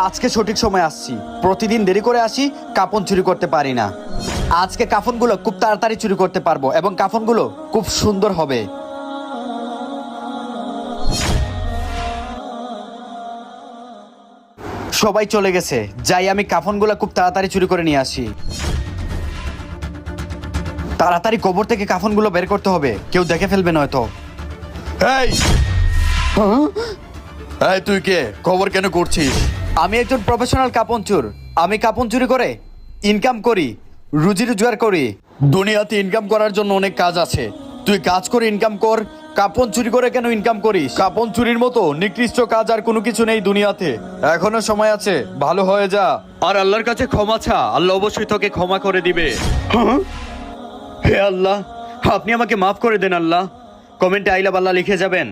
আজকে সঠিক সময় আসছি। প্রতিদিন দেরি করে আসি, কাফন চুরি করতে পারি না। আজকে কাফনগুলো খুব তাড়াতাড়ি চুরি করতে পারবো এবং কাফনগুলো খুব সুন্দর হবে। সবাই চলে গেছে, যাই আমি কাফনগুলো খুব তাড়াতাড়ি চুরি করে নিয়ে আসি। তাড়াতাড়ি কবর থেকে কাফনগুলো বের করতে হবে, কেউ দেখে ফেলবে নয়তো। এই এই তুই কে? খবর কেন করছিস? আমি একজন প্রফেশনাল কাপন চোর। আমি কাপন চুরি করে ইনকাম করি, রুজি রোজগার করি। দুনিয়াতে ইনকাম করার জন্য অনেক কাজ আছে, তুই কাজ করে ইনকাম কর। কাপন চুরি করে কেন ইনকাম করিস? কাপন চুরির মতো নিকৃষ্ট কাজ আর কোনো কিছু নেই দুনিয়াতে। এখনো সময় আছে, ভালো হয়ে যা আর আল্লাহর কাছে ক্ষমা চা, আল্লাহ অবশ্যই তোকে ক্ষমা করে দিবে। হে আল্লাহ, আপনি আমাকে মাফ করে দেন আল্লাহ। কমেন্টে আই লাভ আল্লাহ লিখে যাবেন।